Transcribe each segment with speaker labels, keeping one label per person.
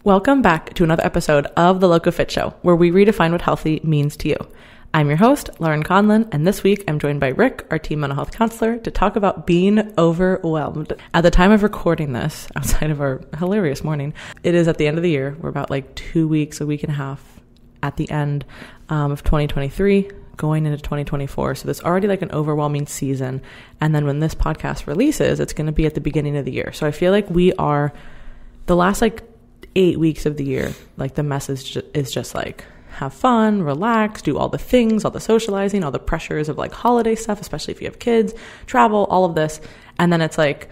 Speaker 1: Welcome back to another episode of The Loco Fit Show, where we redefine what healthy means to you. I'm your host, Lauren Conlon, and this week I'm joined by Rick, our team mental health counselor, to talk about being overwhelmed. At the time of recording this, outside of our hilarious morning, it is at the end of the year. We're about like 2 weeks, a week and a half at the end of 2023, going into 2024. So there's already like an overwhelming season. And then when this podcast releases, it's going to be at the beginning of the year. So I feel like we are the last like 8 weeks of the year, like the message is just like, have fun, relax, do all the things, all the socializing, all the pressures of like holiday stuff, especially if you have kids, travel, all of this. And then it's like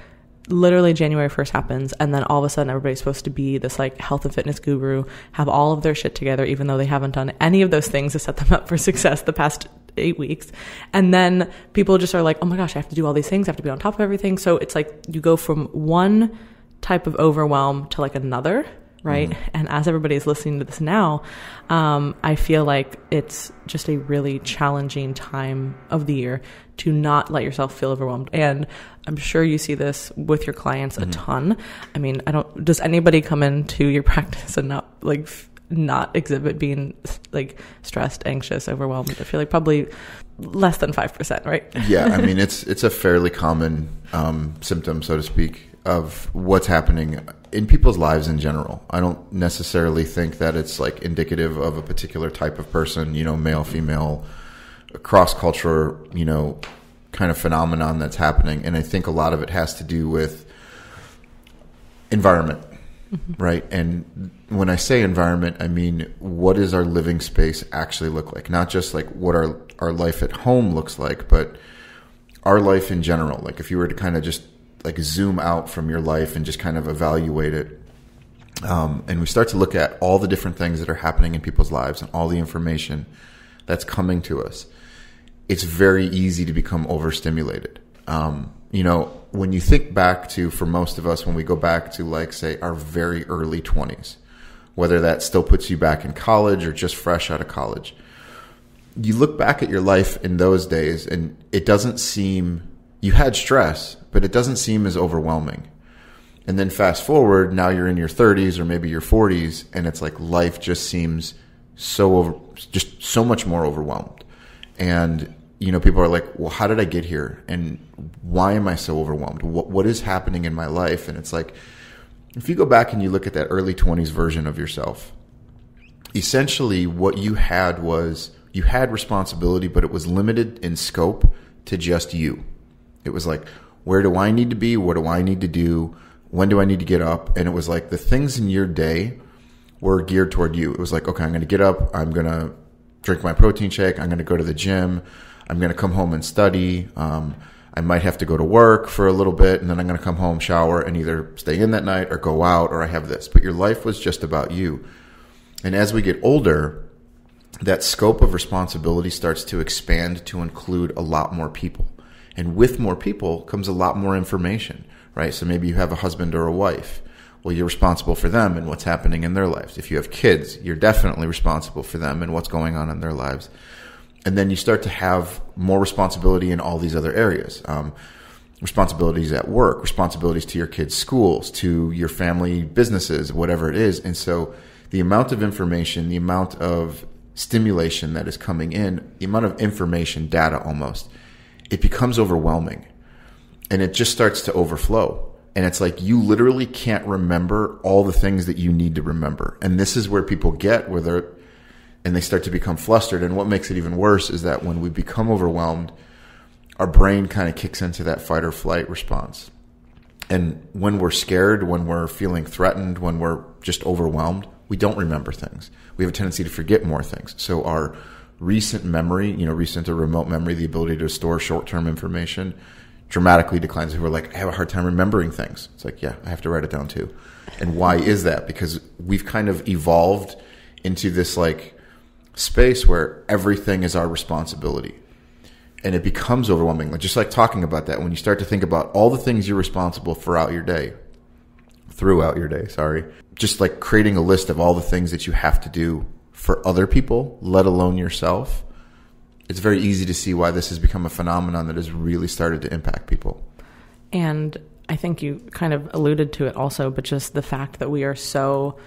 Speaker 1: literally January 1st happens. And then all of a sudden everybody's supposed to be this like health and fitness guru, have all of their shit together, even though they haven't done any of those things to set them up for success the past 8 weeks. And then people just are like, oh my gosh, I have to do all these things. I have to be on top of everything. So it's like you go from one type of overwhelm to like another. Right. Mm-hmm. And as everybody is listening to this now, I feel like it's just a really challenging time of the year to not let yourself feel overwhelmed. And I'm sure you see this with your clients a ton. I mean, does anybody come into your practice and not exhibit being like stressed, anxious, overwhelmed? I feel like probably less than 5%, right?
Speaker 2: Yeah. I mean, it's a fairly common symptom, so to speak, of what's happening in people's lives in general. I don't necessarily think that it's like indicative of a particular type of person, male, female, cross-culture, kind of phenomenon that's happening. And I think a lot of it has to do with environment, right? And when I say environment, I mean, what does our living space actually look like? Not just like what our life at home looks like, but our life in general. Like if you were to kind of just like zoom out from your life and just kind of evaluate it. And we start to look at all the different things that are happening in people's lives and all the information that's coming to us. It's very easy to become overstimulated. When you think back to, for most of us, when we go back to like, say, our very early 20s, whether that still puts you back in college or just fresh out of college, you look back at your life in those days and it doesn't seem, you had stress, but it doesn't seem as overwhelming. And then fast forward, now you're in your 30s or maybe your 40s, and it's like life just seems just so much more overwhelmed. And, people are like, well, how did I get here? And why am I so overwhelmed? What is happening in my life? And it's like, if you go back and you look at that early 20s version of yourself, essentially what you had was, you had responsibility, but it was limited in scope to just you. It was like, where do I need to be? What do I need to do? When do I need to get up? And it was like the things in your day were geared toward you. It was like, okay, I'm going to get up. I'm going to drink my protein shake. I'm going to go to the gym. I'm going to come home and study. I might have to go to work for a little bit, and then I'm going to come home, shower, and either stay in that night or go out, or I have this. But your life was just about you. And as we get older, that scope of responsibility starts to expand to include a lot more people. And with more people comes a lot more information, right? So maybe you have a husband or a wife. Well, you're responsible for them and what's happening in their lives. If you have kids, you're definitely responsible for them and what's going on in their lives. And then you start to have more responsibility in all these other areas. Responsibilities at work, responsibilities to your kids' schools, to your family businesses, whatever it is. And so the amount of information, the amount of stimulation that is coming in, the amount of information, data almost, it becomes overwhelming and it just starts to overflow. And it's like you literally can't remember all the things that you need to remember. And this is where people get and they start to become flustered. And what makes it even worse is that when we become overwhelmed, our brain kind of kicks into that fight or flight response. And when we're scared, when we're feeling threatened, when we're just overwhelmed, we don't remember things. We have a tendency to forget more things. So our recent memory, recent or remote memory, the ability to store short-term information dramatically declines. We're like, I have a hard time remembering things. It's like, yeah, I have to write it down too. And why is that? Because we've kind of evolved into this like space where everything is our responsibility. And it becomes overwhelming. Just like talking about that, when you start to think about all the things you're responsible for throughout your day, just like creating a list of all the things that you have to do for other people, let alone yourself, it's very easy to see why this has become a phenomenon that has really started to impact people.
Speaker 1: And I think you kind of alluded to it also, but just the fact that we are so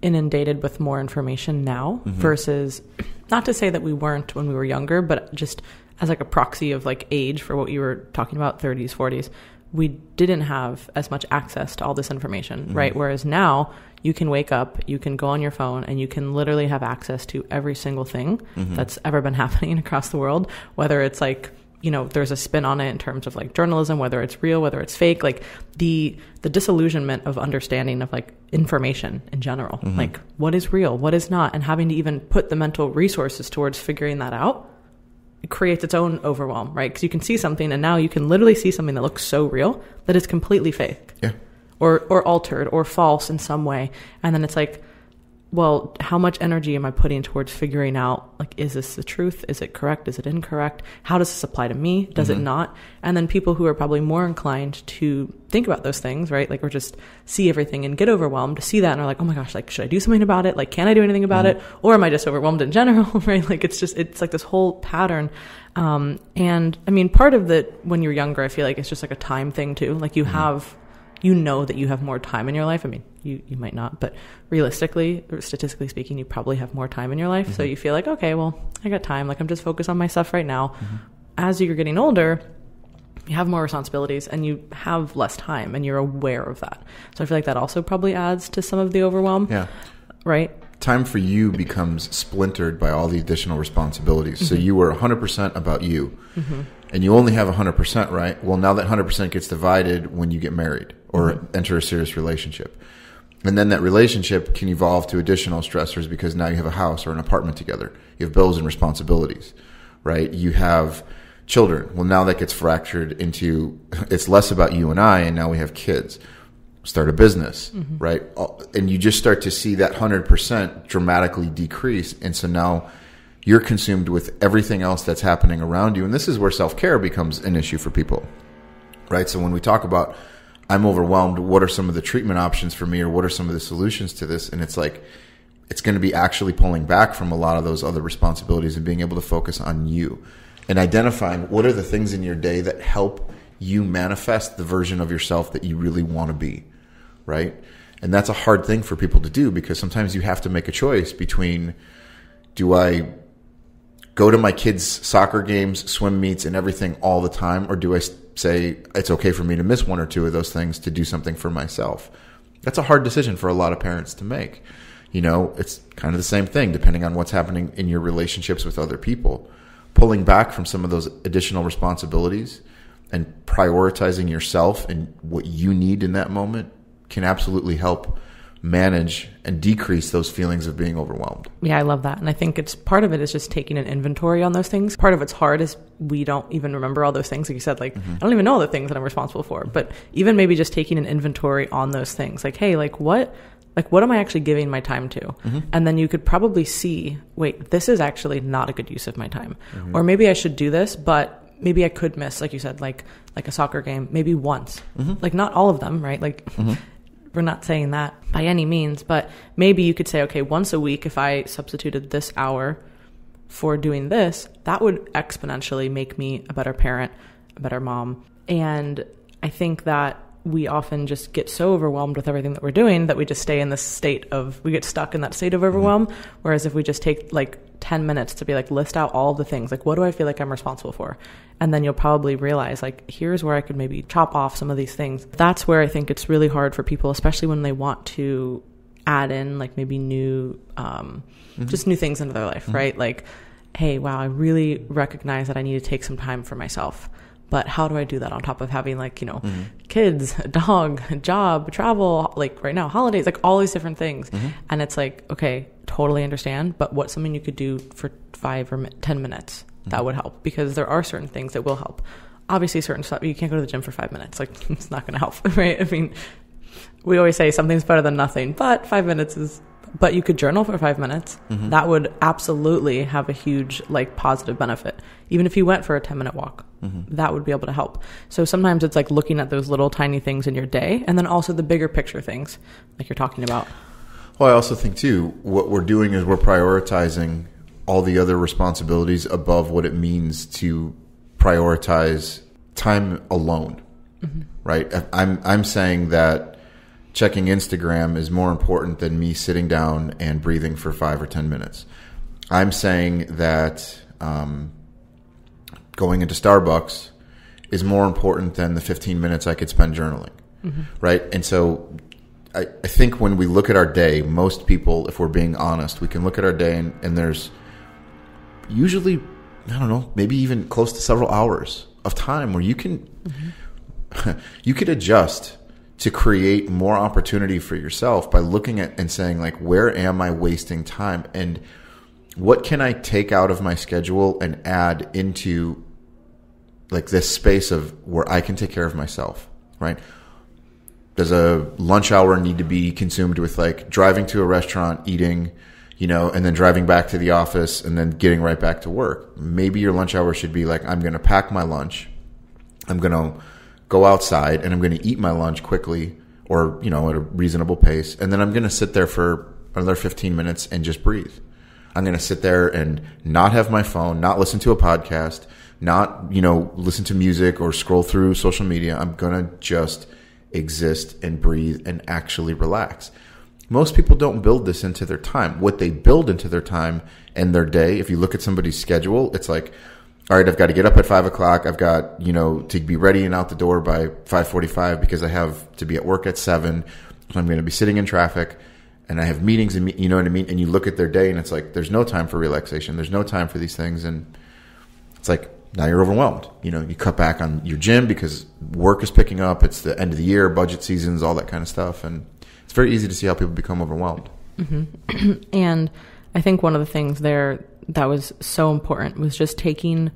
Speaker 1: inundated with more information now versus, not to say that we weren't when we were younger, but just as like a proxy of like age for what you were talking about, 30s, 40s, we didn't have as much access to all this information, right? Whereas now you can wake up, you can go on your phone, and you can literally have access to every single thing that's ever been happening across the world, whether it's like, you know, there's a spin on it in terms of like journalism, whether it's real, whether it's fake, like the disillusionment of understanding of like information in general, like what is real, what is not, and having to even put the mental resources towards figuring that out, it creates its own overwhelm, right? Because you can see something, and now you can literally see something that looks so real that it's completely fake, or altered or false in some way, and then it's like, well, how much energy am I putting towards figuring out, like, is this the truth? Is it correct? Is it incorrect? How does this apply to me? Does it not? And then people who are probably more inclined to think about those things, right? Like, or just see everything and get overwhelmed, see that and are like, oh my gosh, like, should I do something about it? Like, can I do anything about it? Or am I just overwhelmed in general, right? Like, it's like this whole pattern. And I mean, part of the, when you're younger, I feel like it's just like a time thing too. Like you have, you know that you have more time in your life. I mean, you might not, but realistically, or statistically speaking, you probably have more time in your life. So you feel like, okay, well, I got time. Like I'm just focused on my stuff right now. As you're getting older, you have more responsibilities and you have less time and you're aware of that. So I feel like that also probably adds to some of the overwhelm. Yeah. Right?
Speaker 2: Time for you becomes splintered by all the additional responsibilities. So you were 100% about you and you only have 100%, right? Well, now that 100% gets divided when you get married or enter a serious relationship. And then that relationship can evolve to additional stressors because now you have a house or an apartment together. You have bills and responsibilities, right? You have children. Well, now that gets fractured into, it's less about you and I, and now we have kids. Start a business, right? And you just start to see that 100% dramatically decrease. And so now you're consumed with everything else that's happening around you. And this is where self-care becomes an issue for people, right? So when we talk about, I'm overwhelmed, what are some of the treatment options for me, or what are some of the solutions to this? And it's like, it's going to be actually pulling back from a lot of those other responsibilities and being able to focus on you and identifying what are the things in your day that help you manifest the version of yourself that you really want to be, right? And that's a hard thing for people to do because sometimes you have to make a choice between, do I go to my kids' soccer games, swim meets, and everything all the time, or do I say it's okay for me to miss one or two of those things to do something for myself? That's a hard decision for a lot of parents to make. You know, it's kind of the same thing depending on what's happening in your relationships with other people. Pulling back from some of those additional responsibilities and prioritizing yourself and what you need in that moment can absolutely help manage and decrease those feelings of being overwhelmed.
Speaker 1: Yeah, I love that. And I think it's part of it is just taking an inventory on those things. Part of it's hard is we don't even remember all those things. Like you said, like, I don't even know the things that I'm responsible for, but even maybe just taking an inventory on those things, like, hey, what am I actually giving my time to? And then you could probably see, wait, this is actually not a good use of my time. Or maybe I should do this, but maybe I could miss, like you said, like a soccer game, maybe once, like not all of them, right? Like, we're not saying that by any means, but maybe you could say, okay, once a week, if I substituted this hour for doing this, that would exponentially make me a better parent, a better mom. And I think that we often just get so overwhelmed with everything that we're doing that we just stay in this state of, we get stuck in that state of overwhelm. Whereas if we just take like 10 minutes to be like, list out all the things, like, what do I feel like I'm responsible for? And then you'll probably realize, like, here's where I could maybe chop off some of these things. That's where I think it's really hard for people, especially when they want to add in like maybe new, just new things into their life, right? Like, hey, wow, I really recognize that I need to take some time for myself. But how do I do that on top of having like, you know, kids, a dog, a job, travel, like right now, holidays, like all these different things. And it's like, okay, totally understand. But what's something you could do for 5 or 10 minutes that would help? Because there are certain things that will help. Obviously, certain stuff, you can't go to the gym for 5 minutes. Like, it's not going to help, right? I mean, we always say something's better than nothing, but 5 minutes is... But you could journal for 5 minutes. That would absolutely have a huge, like, positive benefit. Even if you went for a 10-minute walk, that would be able to help. So sometimes it's like looking at those little tiny things in your day, and then also the bigger picture things, like you're talking about.
Speaker 2: Well, I also think, too, what we're doing is we're prioritizing all the other responsibilities above what it means to prioritize time alone, right? I'm saying that checking Instagram is more important than me sitting down and breathing for 5 or 10 minutes. I'm saying that going into Starbucks is more important than the 15 minutes I could spend journaling, right? And so I think when we look at our day, most people, if we're being honest, we can look at our day and there's usually, I don't know, maybe even close to several hours of time where you can you could adjust to create more opportunity for yourself by looking at and saying, like, where am I wasting time? And what can I take out of my schedule and add into like this space of where I can take care of myself, right? Does a lunch hour need to be consumed with like driving to a restaurant, eating, and then driving back to the office and then getting right back to work? Maybe your lunch hour should be like, I'm going to pack my lunch. I'm going to go outside and I'm going to eat my lunch quickly or, at a reasonable pace. And then I'm going to sit there for another 15 minutes and just breathe. I'm going to sit there and not have my phone, not listen to a podcast, not, listen to music or scroll through social media. I'm going to just exist and breathe and actually relax. Most people don't build this into their time. What they build into their time and their day, if you look at somebody's schedule, it's like, all right, I've got to get up at 5 o'clock. I've got, to be ready and out the door by 5:45 because I have to be at work at 7. So I'm going to be sitting in traffic and I have meetings and you know what I mean? And you look at their day and it's like, there's no time for relaxation. There's no time for these things. And it's like, now you're overwhelmed. You cut back on your gym because work is picking up. It's the end of the year, budget seasons, all that kind of stuff. And it's very easy to see how people become overwhelmed.
Speaker 1: Mm-hmm. And I think one of the things there that was so important was just taking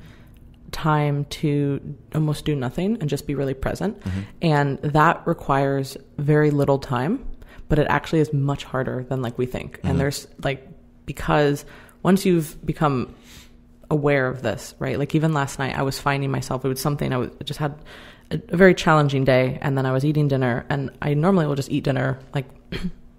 Speaker 1: time to almost do nothing and just be really present. Mm-hmm. And that requires very little time, but it actually is much harder than like we think. Mm-hmm. And there's like, because once you've become aware of this, right? Like even last night I was finding myself, it was something I just had a very challenging day. And then I was eating dinner and I normally will just eat dinner like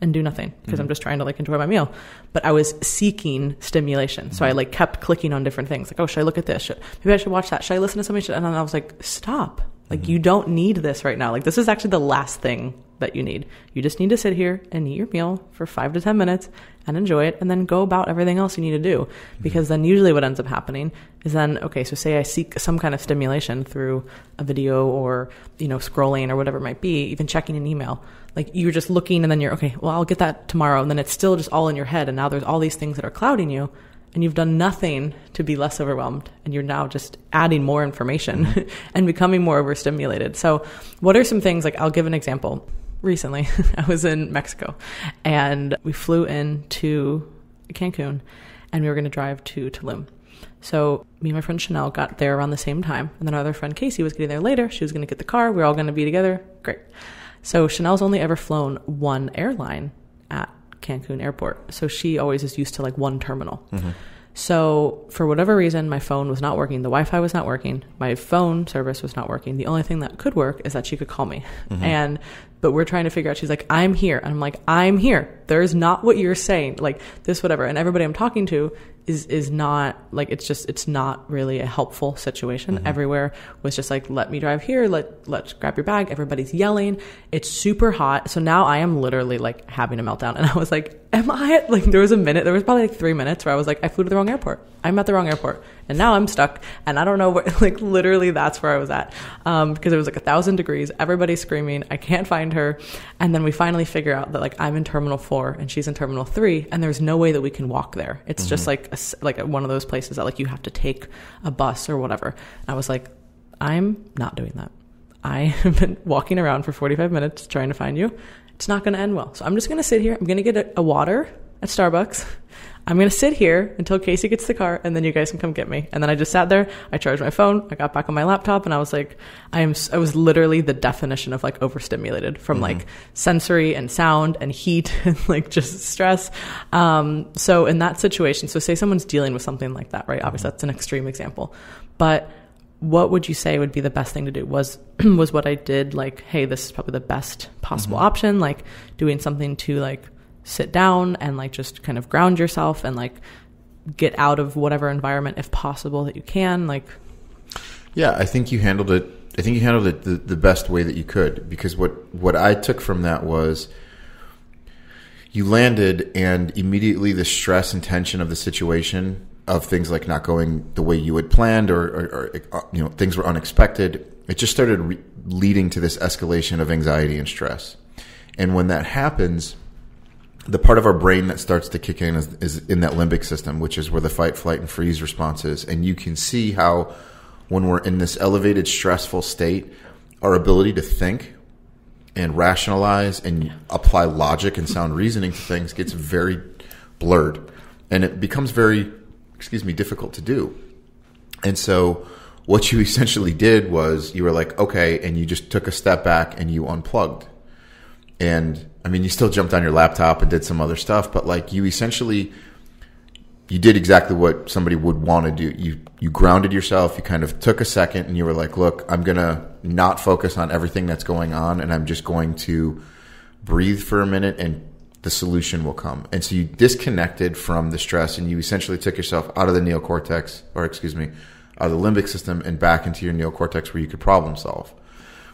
Speaker 1: and do nothing because I'm just trying to like enjoy my meal. But I was seeking stimulation. So I like kept clicking on different things. Like, oh, should I look at this? Maybe I should watch that. Should I listen to somebody? And then I was like, stop. Like you don't need this right now. Like this is actually the last thing that you need. You just need to sit here and eat your meal for 5 to 10 minutes and enjoy it and then go about everything else you need to do. Because then usually what ends up happening is then, okay, so say I seek some kind of stimulation through a video or, scrolling or whatever it might be, even checking an email. Like you're just looking and then you're, okay, well, I'll get that tomorrow. And then it's still just all in your head. And now there's all these things that are clouding you and you've done nothing to be less overwhelmed. And you're now just adding more information and becoming more overstimulated. So what are some things, like I'll give an example. Recently, I was in Mexico and we flew into Cancun and we were going to drive to Tulum. So me and my friend Chanel got there around the same time. And then our other friend Casey was getting there later. She was going to get the car. We were all going to be together. Great. So Chanel's only ever flown one airline at Cancun airport. So she always is used to like one terminal. Mm-hmm. So for whatever reason, my phone was not working. The Wi-Fi was not working. My phone service was not working. The only thing that could work is that she could call me. Mm-hmm. But we're trying to figure out, she's like, I'm here. And I'm like, I'm here. There's not what you're saying. Like this, whatever. And everybody I'm talking to is not like, it's not really a helpful situation. Mm-hmm. Everywhere was just like, let me drive here. Let's grab your bag. Everybody's yelling. It's super hot. So now I am literally like having a meltdown. And I was like, there was probably like 3 minutes where I was like, I flew to the wrong airport. I'm at the wrong airport. And now I'm stuck. And I don't know what, like literally that's where I was at. Because it was like 1,000 degrees. Everybody's screaming. I can't find her. And then we finally figure out that like I'm in Terminal 4 and she's in Terminal 3 and there's no way that we can walk there. It's just like one of those places that like you have to take a bus or whatever. And I was like, I'm not doing that. I have been walking around for 45 minutes trying to find you. It's not going to end well. So I'm just going to sit here. I'm going to get a water at Starbucks. I'm going to sit here until Casey gets the car and then you guys can come get me. And then I just sat there. I charged my phone. I got back on my laptop and I was like, I was literally the definition of like overstimulated from like sensory and sound and heat and like just stress. So in that situation, so say someone's dealing with something like that, right? Obviously that's an extreme example, but what would you say would be the best thing to do? Was what I did like, hey, this is probably the best possible option, like doing something to like sit down and like just kind of ground yourself and like get out of whatever environment if possible that you can, like.
Speaker 2: Yeah, I think you handled it I think you handled it the best way that you could, because what I took from that was you landed, and immediately the stress and tension of the situation, of things like not going the way you had planned, or things were unexpected. It just started leading to this escalation of anxiety and stress. And when that happens, the part of our brain that starts to kick in is in that limbic system, which is where the fight, flight, and freeze response is. And you can see how when we're in this elevated, stressful state, our ability to think and rationalize and apply logic and sound reasoning to things gets very blurred. And it becomes very, difficult to do. And so what you essentially did was you were like, okay, and you just took a step back and you unplugged. And I mean, you still jumped on your laptop and did some other stuff, but like you did exactly what somebody would want to do. You grounded yourself. You kind of took a second and you were like, look, I'm going to not focus on everything that's going on, and I'm just going to breathe for a minute, and the solution will come. And so you disconnected from the stress, and you essentially took yourself out of the neocortex, out of the limbic system, and back into your neocortex where you could problem solve.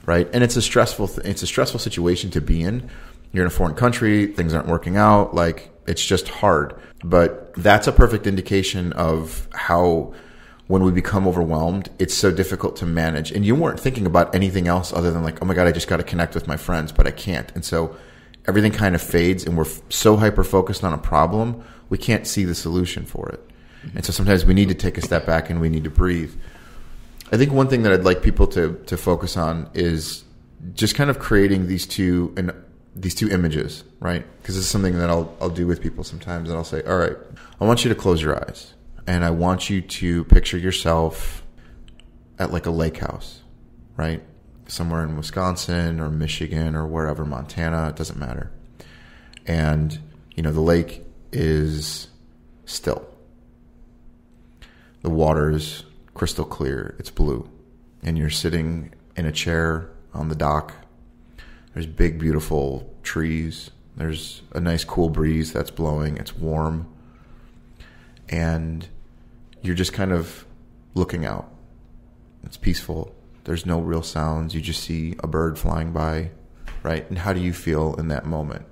Speaker 2: Right. And it's a stressful situation to be in. You're in a foreign country. Things aren't working out. Like, it's just hard. But that's a perfect indication of how, when we become overwhelmed, it's so difficult to manage. And you weren't thinking about anything else other than like, oh my God, I just got to connect with my friends, but I can't. And so everything kind of fades, and we're so hyper-focused on a problem, we can't see the solution for it. And so sometimes we need to take a step back and we need to breathe. I think one thing that I'd like people to focus on is just kind of creating these two images, right? Because this is something that I'll do with people sometimes, and I'll say, all right, I want you to close your eyes, and I want you to picture yourself at like a lake house, right? Somewhere in Wisconsin or Michigan or wherever, Montana, it doesn't matter. And, the lake is still. The water is crystal clear. It's blue. And you're sitting in a chair on the dock. There's big, beautiful trees. There's a nice, cool breeze that's blowing. It's warm. And you're just kind of looking out. It's peaceful. There's no real sounds. You just see a bird flying by, right? And how do you feel in that moment?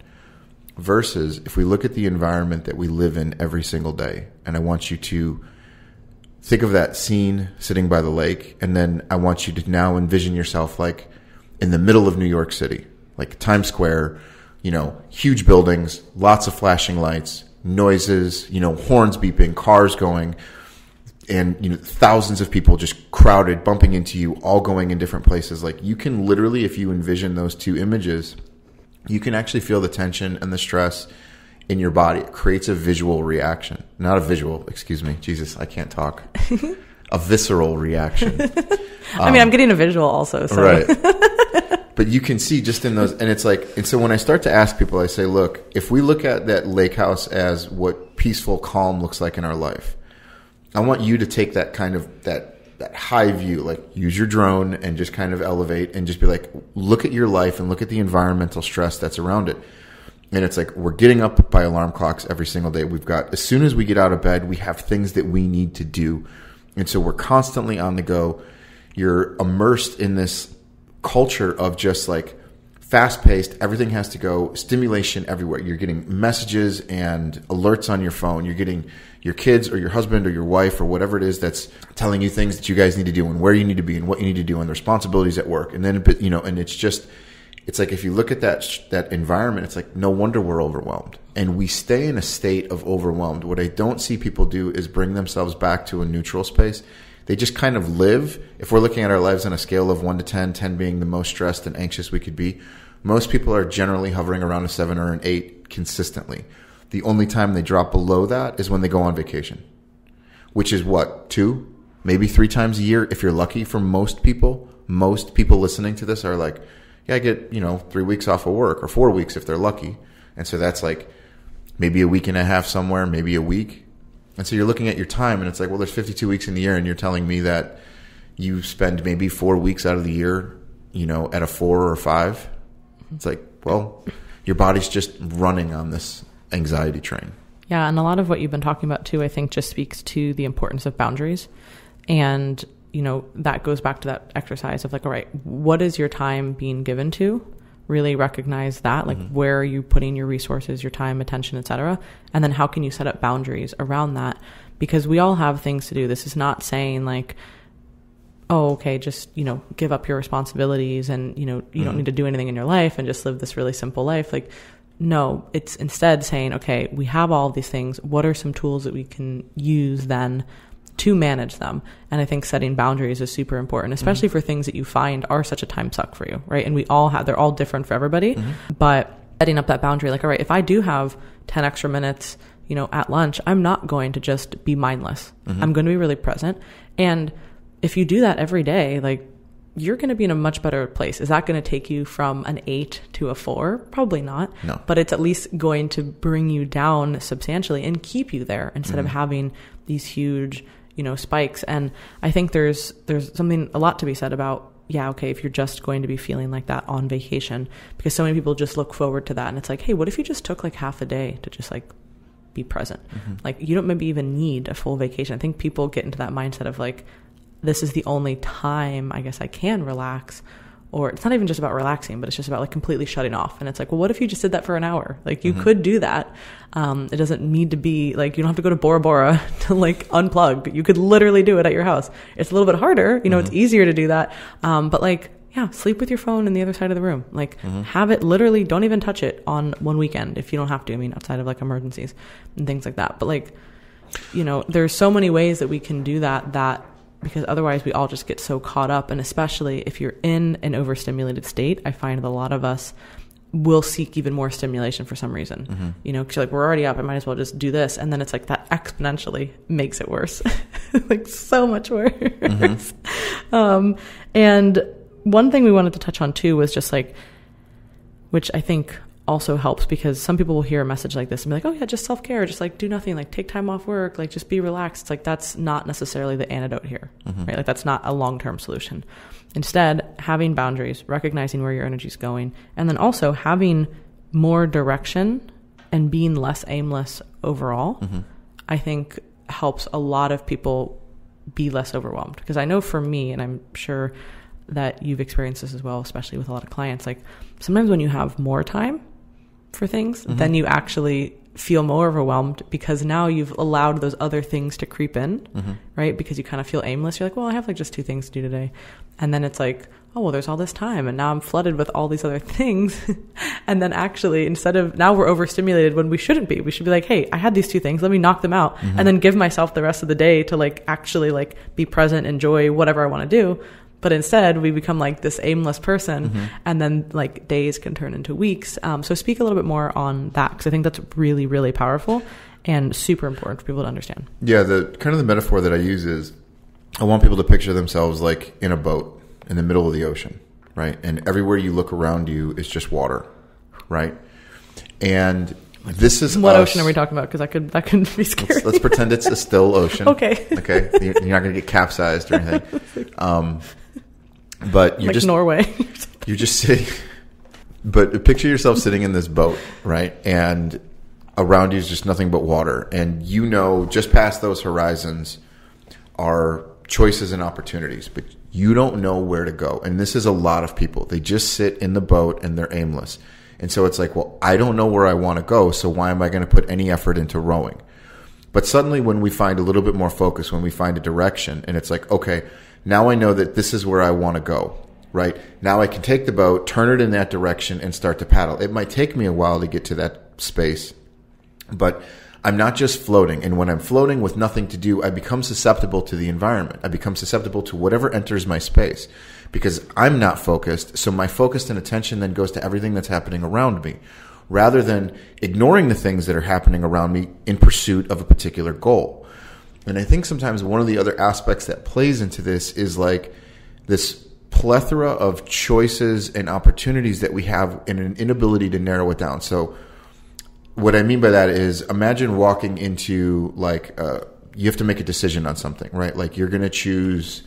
Speaker 2: Versus if we look at the environment that we live in every single day, and I want you to think of that scene sitting by the lake, and then I want you to now envision yourself like in the middle of New York City, like Times Square, huge buildings, lots of flashing lights, noises, horns beeping, cars going, and thousands of people just crowded, bumping into you, all going in different places. Like, you can literally, if you envision those two images, you can actually feel the tension and the stress in your body. It creates a visual reaction. Not a visual, Jesus, I can't talk. A visceral reaction.
Speaker 1: I'm getting a visual also. So.
Speaker 2: Right. But you can see just in those, and it's like, and so when I start to ask people, I say, look, if we look at that lake house as what peaceful calm looks like in our life, I want you to take that kind of, that high view, like use your drone and just kind of elevate and just be like, look at your life and look at the environmental stress that's around it. And it's like, we're getting up by alarm clocks every single day. We've got, as soon as we get out of bed, we have things that we need to do. And so we're constantly on the go. You're immersed in this culture of just like fast paced, everything has to go, stimulation everywhere. You're getting messages and alerts on your phone. You're getting your kids or your husband or your wife or whatever it is that's telling you things that you guys need to do and where you need to be and what you need to do and the responsibilities at work. And then, and it's just, it's like, if you look at that environment, it's like, no wonder we're overwhelmed. And we stay in a state of overwhelmed. What I don't see people do is bring themselves back to a neutral space. They just kind of live. If we're looking at our lives on a scale of 1 to 10, 10 being the most stressed and anxious we could be, most people are generally hovering around a 7 or an 8 consistently. The only time they drop below that is when they go on vacation, which is what, 2, maybe 3 times a year if you're lucky. For most people listening to this are like, yeah, I get, 3 weeks off of work, or 4 weeks if they're lucky. And so that's like maybe a week and a half somewhere, maybe a week. And so you're looking at your time and it's like, well, there's 52 weeks in the year, and you're telling me that you spend maybe 4 weeks out of the year, at a 4 or 5. It's like, well, your body's just running on this anxiety train. Yeah.
Speaker 1: And a lot of what you've been talking about too, I think, just speaks to the importance of boundaries. And that goes back to that exercise of like, all right, what is your time being given to? Really recognize that, like, where are you putting your resources, your time, attention, etc. And then how can you set up boundaries around that? Because we all have things to do. This is not saying like, oh, okay, just, give up your responsibilities and, you don't need to do anything in your life and just live this really simple life. Like, no, it's instead saying, okay, we have all of these things. What are some tools that we can use then to manage them? And I think setting boundaries is super important, especially for things that you find are such a time suck for you, right? And they're all different for everybody, but setting up that boundary, like, all right, if I do have 10 extra minutes, at lunch, I'm not going to just be mindless. I'm going to be really present. And if you do that every day, like, you're going to be in a much better place. Is that going to take you from an 8 to a 4? Probably not. No. But it's at least going to bring you down substantially and keep you there instead of having these huge, spikes. And I think there's a lot to be said about, okay, if you're just going to be feeling like that on vacation, because so many people just look forward to that. And it's like, hey, what if you just took like half a day to just like be present? Like, you don't maybe even need a full vacation. I think people get into that mindset of like, this is the only time I guess I can relax. Or it's not even just about relaxing, but it's just about like completely shutting off. And it's like, well, what if you just did that for an hour? Like, you could do that. It doesn't need to be like, you don't have to go to Bora Bora to like unplug. You could literally do it at your house. It's a little bit harder, it's easier to do that. But like, sleep with your phone in the other side of the room. Like, have it literally, don't even touch it on one weekend if you don't have to. I mean, outside of like emergencies and things like that. But like, there's so many ways that we can do that because otherwise we all just get so caught up. And especially if you're in an overstimulated state, I find that a lot of us will seek even more stimulation for some reason, because you're like, we're already up, I might as well just do this. And then it's like that exponentially makes it worse, like so much worse. And one thing we wanted to touch on too was just like, which I think also helps, because some people will hear a message like this and be like, oh yeah, just self-care, just like do nothing, like take time off work, like just be relaxed. It's like, that's not necessarily the antidote here, right? Like, that's not a long-term solution. Instead, having boundaries, recognizing where your energy is going, and then also having more direction and being less aimless overall, I think helps a lot of people be less overwhelmed. Because I know for me, and I'm sure that you've experienced this as well, especially with a lot of clients, like sometimes when you have more time for things, then you actually feel more overwhelmed, because now you've allowed those other things to creep in, right? Because you kind of feel aimless. You're like, well, I have like just 2 things to do today. And then it's like, oh, well, there's all this time and now I'm flooded with all these other things. And then actually, now we're overstimulated when we shouldn't be. We should be like, hey, I had these 2 things, let me knock them out and then give myself the rest of the day to like actually like be present, enjoy whatever I want to do. But instead, we become like this aimless person, and then like days can turn into weeks. So speak a little bit more on that, because I think that's really, really powerful and super important for people to understand. Yeah,
Speaker 2: the kind of the metaphor that I use is, I want people to picture themselves like in a boat in the middle of the ocean, right? And everywhere you look around you is just water, right? And this is
Speaker 1: what ocean are we talking about? Because that could be scary.
Speaker 2: Let's pretend it's a still ocean.
Speaker 1: Okay.
Speaker 2: You're not going to get capsized or anything. But you're
Speaker 1: like
Speaker 2: just
Speaker 1: Norway.
Speaker 2: You're just sitting. But picture yourself sitting in this boat, right? And around you is just nothing but water. And just past those horizons are choices and opportunities, but you don't know where to go. And this is a lot of people. They just sit in the boat and they're aimless. And so it's like, well, I don't know where I want to go, so why am I going to put any effort into rowing? But suddenly when we find a little bit more focus, when we find a direction, and it's like, okay, now I know that this is where I want to go, right? Now I can take the boat, turn it in that direction, and start to paddle. It might take me a while to get to that space, but I'm not just floating. And when I'm floating with nothing to do, I become susceptible to the environment. I become susceptible to whatever enters my space, because I'm not focused. So my focus and attention then goes to everything that's happening around me, rather than ignoring the things that are happening around me in pursuit of a particular goal. And I think sometimes one of the other aspects that plays into this is like this plethora of choices and opportunities that we have, and an inability to narrow it down. So what I mean by that is, imagine walking into like, you have to make a decision on something, right? Like, you're going to choose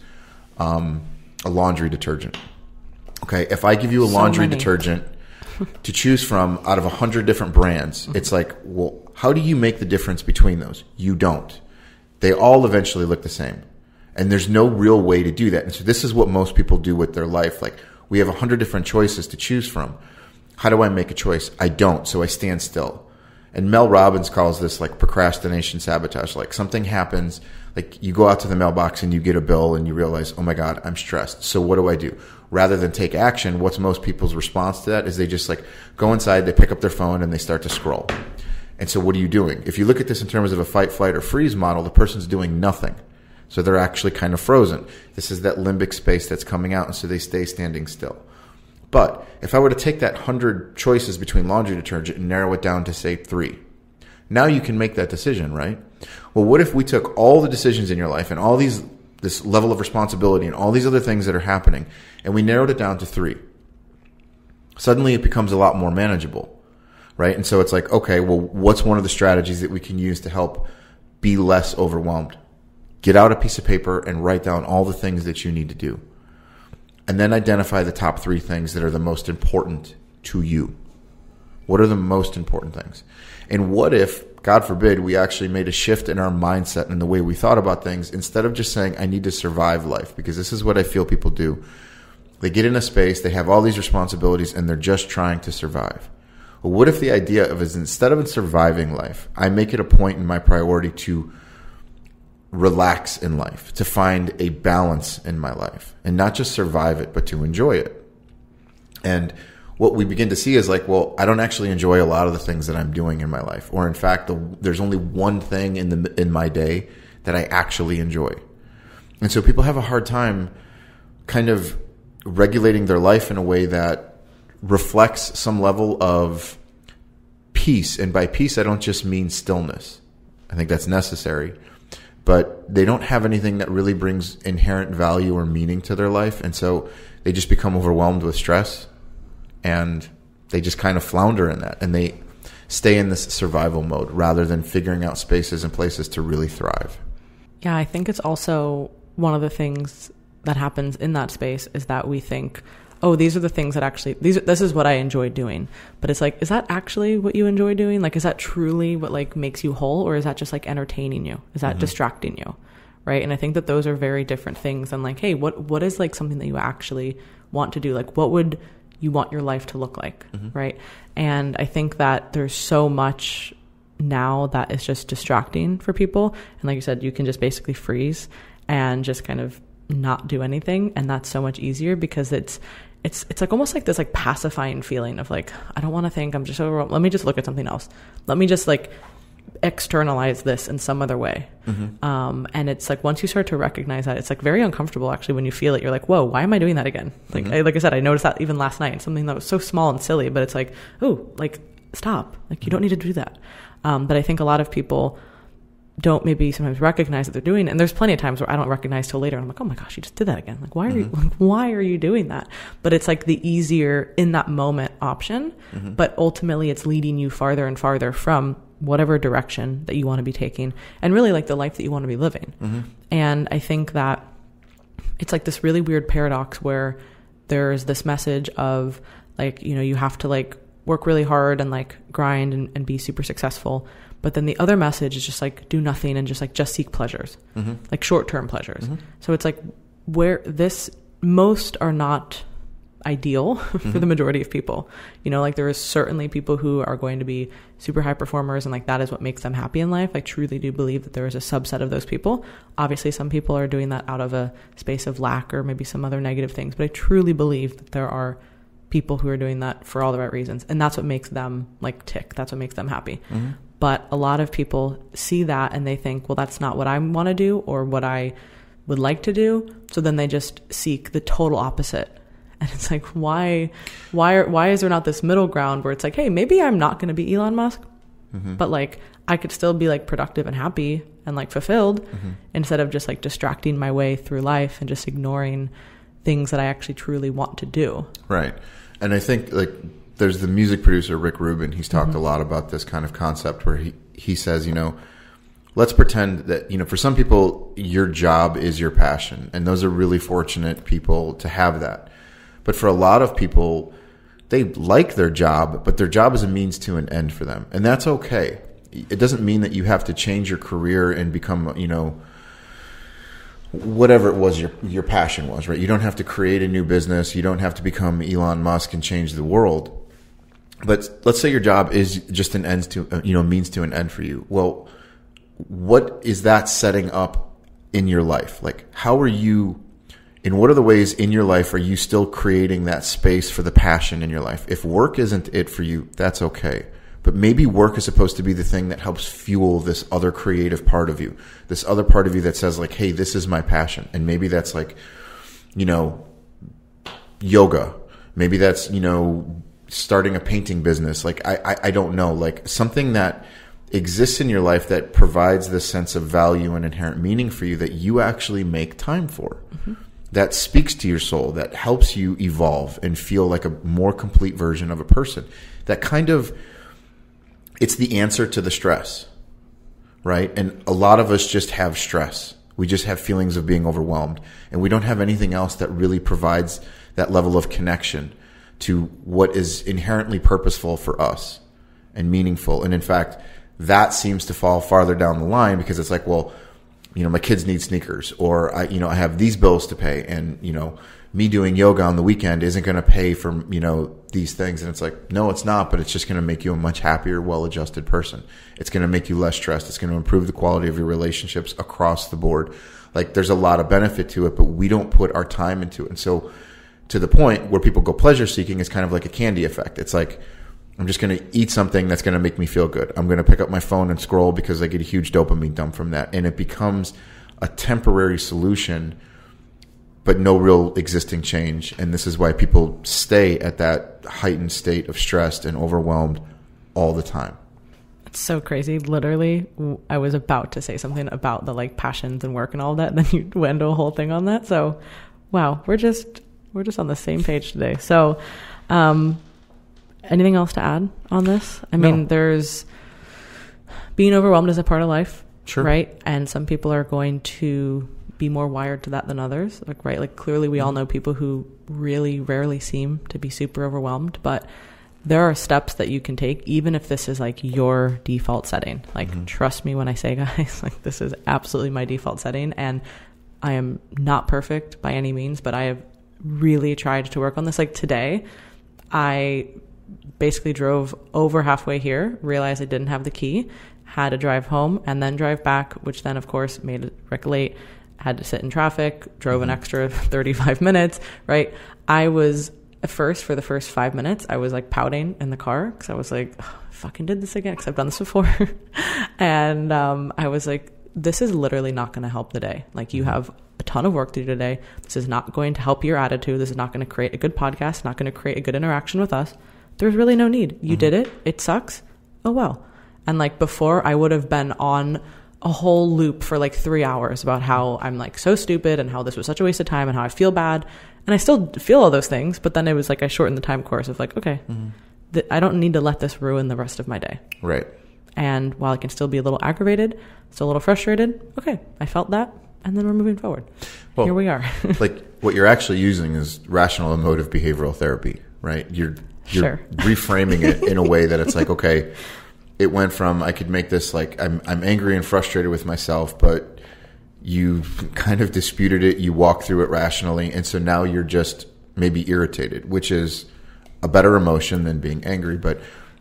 Speaker 2: a laundry detergent. Okay. If I give you a laundry detergent to choose from out of 100 different brands, it's like, well, how do you make the difference between those? You don't. They all eventually look the same. And there's no real way to do that. And so this is what most people do with their life. Like, we have 100 different choices to choose from. How do I make a choice? I don't, so I stand still. And Mel Robbins calls this like procrastination sabotage. Like, something happens, like you go out to the mailbox and you get a bill and you realize, oh my God, I'm stressed. So what do? Rather than take action, what's most people's response to that is they just like go inside, they pick up their phone and they start to scroll. And so what are you doing? If you look at this in terms of a fight, flight, or freeze model, the person's doing nothing. So they're actually kind of frozen. This is that limbic space that's coming out, and so they stay standing still. But if I were to take that 100 choices between laundry detergent and narrow it down to, say, 3, now you can make that decision, right? Well, what if we took all the decisions in your life and all this level of responsibility and all these other things that are happening, and we narrowed it down to 3? Suddenly it becomes a lot more manageable, right? And so it's like, okay, well, what's one of the strategies that we can use to help be less overwhelmed? Get out a piece of paper and write down all the things that you need to do. And then identify the top 3 things that are the most important to you. What are the most important things? And what if, God forbid, we actually made a shift in our mindset and the way we thought about things, instead of just saying, I need to survive life? Because this is what I feel people do. They get in a space, they have all these responsibilities, and they're just trying to survive. Well, what if the idea of is, instead of surviving life, I make it a point in my priority to relax in life, to find a balance in my life, and not just survive it, but to enjoy it. And what we begin to see is like, well, I don't actually enjoy a lot of the things that I'm doing in my life. Or in fact, there's only one thing in my day that I actually enjoy. And so people have a hard time kind of regulating their life in a way that reflects some level of peace. And by peace, I don't just mean stillness. I think that's necessary. But they don't have anything that really brings inherent value or meaning to their life. And so they just become overwhelmed with stress, and they just kind of flounder in that. And they stay in this survival mode rather than figuring out spaces and places to really thrive.
Speaker 1: Yeah, I think it's also one of the things that happens in that space is that we think, oh, these are the things that actually, this is what I enjoy doing. But it's like, is that actually what you enjoy doing? Like, is that truly what like makes you whole, or is that just like entertaining you? Is that distracting you? Right. And I think that those are very different things than like, hey, what is like something that you actually want to do? Like, what would you want your life to look like? Right. And I think that there's so much now that is just distracting for people. And like you said, you can just basically freeze and just kind of not do anything. And that's so much easier because it's like almost like this like pacifying feeling of like, I don't want to think, I'm just overwhelmed. Let me just look at something else. Let me just like externalize this in some other way. And it's like, once you start to recognize that, it's like very uncomfortable actually when you feel it. You're like, whoa, why am I doing that again? Like, like I said, I noticed that even last night, something that was so small and silly, but it's like, oh, like stop. Like you don't need to do that. But I think a lot of people don't maybe sometimes recognize that they're doing it. And there's plenty of times where I don't recognize till later. And I'm like, oh my gosh, you just did that again. Like, why are you doing that? But it's like the easier in that moment option, but ultimately it's leading you farther and farther from whatever direction that you want to be taking and really like the life that you want to be living. And I think that it's like this really weird paradox where there's this message of like, you know, you have to like work really hard and like grind and be super successful. But then the other message is just like do nothing and just seek pleasures, like short-term pleasures. So it's like where most are not ideal for the majority of people. You know, like there is certainly people who are going to be super high performers and like that is what makes them happy in life. I truly do believe that there is a subset of those people. Obviously, some people are doing that out of a space of lack or maybe some other negative things. But I truly believe that there are people who are doing that for all the right reasons. And that's what makes them like tick. That's what makes them happy. But a lot of people see that and they think, well, that's not what I want to do or what I would like to do. So then they just seek the total opposite. And it's like, why is there not this middle ground where it's like, hey, maybe I'm not going to be Elon Musk, but like I could still be like productive and happy and like fulfilled instead of just like distracting my way through life and just ignoring things that I actually truly want to do. Right.
Speaker 2: And I think like there's the music producer, Rick Rubin. He's talked a lot about this kind of concept where he says, you know, let's pretend that, you know, for some people, your job is your passion. And those are really fortunate people to have that. But for a lot of people, they like their job, but their job is a means to an end for them. And that's okay. It doesn't mean that you have to change your career and become, you know, whatever it was your passion was, right? You don't have to create a new business. You don't have to become Elon Musk and change the world. But let's say your job is just an means to an end for you. Well, what is that setting up in your life? Like, how are you, in what are the ways in your life are you still creating that space for the passion in your life? If work isn't it for you, that's okay. But maybe work is supposed to be the thing that helps fuel this other creative part of you, this other part of you that says like, hey, this is my passion. And maybe that's like, yoga. Maybe that's, starting a painting business. Like, I don't know, like something that exists in your life that provides this sense of value and inherent meaning for you that you actually make time for. Mm-hmm. That speaks to your soul, that helps you evolve and feel like a more complete version of a person. That kind of, it's the answer to the stress, right? And a lot of us just have stress. We just have feelings of being overwhelmed, and we don't have anything else that really provides that level of connection to what is inherently purposeful for us and meaningful. And in fact, that seems to fall farther down the line because it's like, well, my kids need sneakers, or I have these bills to pay, and me doing yoga on the weekend isn't going to pay for these things. And it's like, no, it's not, but it's just going to make you a much happier, well-adjusted person. It's going to make you less stressed. It's going to improve the quality of your relationships across the board. Like, there's a lot of benefit to it, but we don't put our time into it. And so to the point where people go pleasure seeking is kind of like a candy effect. It's like, I'm just going to eat something that's going to make me feel good. I'm going to pick up my phone and scroll because I get a huge dopamine dump from that. And it becomes a temporary solution, but no real existing change. And this is why people stay at that heightened state of stressed and overwhelmed all the time.
Speaker 1: It's so crazy. Literally, I was about to say something about the like passions and work and all that, and then you went into a whole thing on that. So, wow, we're just on the same page today. So, anything else to add on this? I mean, there's being overwhelmed is a part of life,
Speaker 2: sure,
Speaker 1: right? And some people are going to be more wired to that than others, like, right? Like, clearly we all know people who really rarely seem to be super overwhelmed, but there are steps that you can take, even if this is like your default setting. Like, trust me when I say, guys, like, this is absolutely my default setting, and I am not perfect by any means, but I have really tried to work on this. Like, today, I basically drove over halfway here, realized I didn't have the key, had to drive home and then drive back, which then of course made Rick late, had to sit in traffic, drove an extra 35 minutes, right? I was at first, for the first 5 minutes, I was like pouting in the car because I was like, oh, I fucking did this again because I've done this before. And I was like, this is literally not going to help the day. Like, you have a ton of work to do today. This is not going to help your attitude. This is not going to create a good podcast, not going to create a good interaction with us. There's really no need. You did it. It sucks. Oh, well. And like, before, I would have been on a whole loop for like 3 hours about how I'm like so stupid and how this was such a waste of time and how I feel bad. And I still feel all those things. But then it was like, I shortened the time course of like, okay, I don't need to let this ruin the rest of my day.
Speaker 2: Right.
Speaker 1: And while I can still be a little aggravated, still a little frustrated, okay, I felt that. And then we're moving forward. Well, here we are.
Speaker 2: Like, what you're actually using is rational emotive behavioral therapy, right? You're
Speaker 1: sure.
Speaker 2: reframing it in a way that it's like, okay, it went from, I could make this like, I'm angry and frustrated with myself, but you kind of disputed it. You walked through it rationally. And so now you're just maybe irritated, which is a better emotion than being angry. But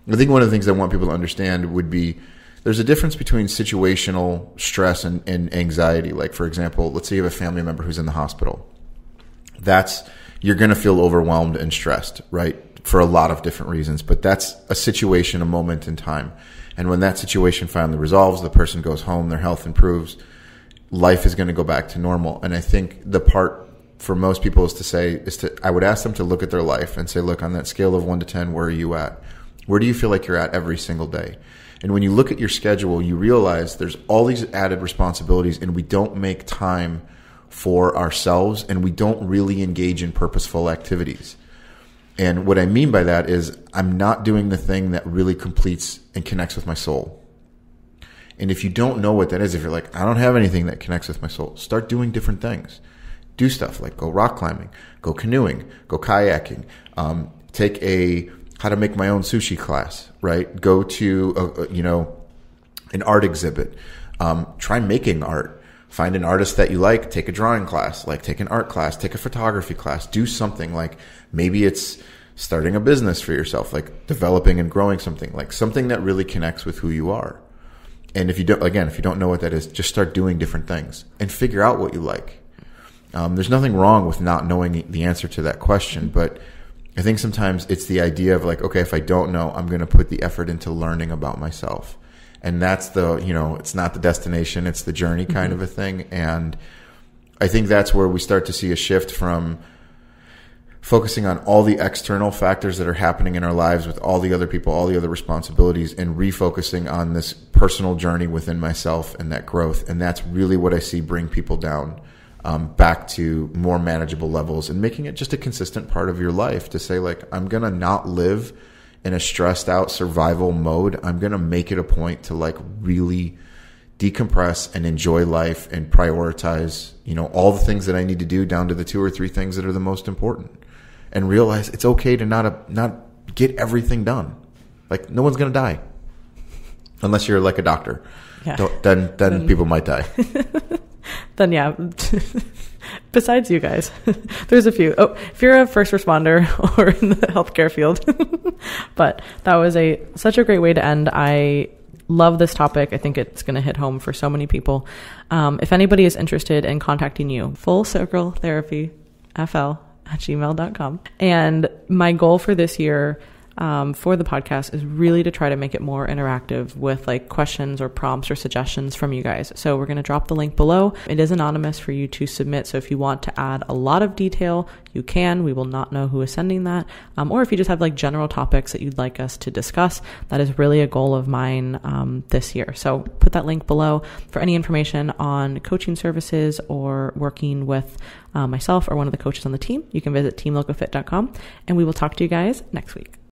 Speaker 2: I think one of the things I want people to understand would be, there's a difference between situational stress and anxiety. Like, for example, let's say you have a family member who's in the hospital. You're going to feel overwhelmed and stressed, right? For a lot of different reasons, but that's a situation, a moment in time. And when that situation finally resolves, the person goes home, their health improves, life is going to go back to normal. And I think the part for most people I would ask them to look at their life and say, look, on that scale of 1 to 10, where are you at? Where do you feel like you're at every single day? And when you look at your schedule, you realize there's all these added responsibilities, and we don't make time for ourselves, and we don't really engage in purposeful activities. And what I mean by that is, I'm not doing the thing that really completes and connects with my soul. And if you don't know what that is, if you're like, I don't have anything that connects with my soul, start doing different things. Do stuff like go rock climbing, go canoeing, go kayaking, take a how to make my own sushi class, right? Go to an art exhibit, try making art. Find an artist that you like, take a drawing class, like take an art class, take a photography class, do something. Like maybe it's starting a business for yourself, like developing and growing something, like something that really connects with who you are. And if you don't know what that is, just start doing different things and figure out what you like. There's nothing wrong with not knowing the answer to that question, but I think sometimes it's the idea of like, okay, if I don't know, I'm going to put the effort into learning about myself. And that's it's not the destination, it's the journey kind of a thing. And I think that's where we start to see a shift from focusing on all the external factors that are happening in our lives with all the other people, all the other responsibilities, and refocusing on this personal journey within myself and that growth. And that's really what I see bring people down back to more manageable levels, and making it just a consistent part of your life to say, like, I'm going to not live in a stressed out survival mode. I'm going to make it a point to like really decompress and enjoy life and prioritize, all the things that I need to do down to the 2 or 3 things that are the most important, and realize it's okay to not get everything done. Like no one's going to die unless you're like a doctor. Yeah. Then people might die.
Speaker 1: Then yeah, besides you guys, there's a few. Oh, if you're a first responder or in the healthcare field. But that was such a great way to end. I love this topic. I think it's going to hit home for so many people. If anybody is interested in contacting you, fullcircletherapyfl@gmail.com. And my goal for this year for the podcast is really to try to make it more interactive with like questions or prompts or suggestions from you guys. So we're going to drop the link below. It is anonymous for you to submit. So if you want to add a lot of detail, you can. We will not know who is sending that. Or if you just have like general topics that you'd like us to discuss, that is really a goal of mine this year. So put that link below for any information on coaching services or working with myself or one of the coaches on the team. You can visit teamlocofit.com, and we will talk to you guys next week.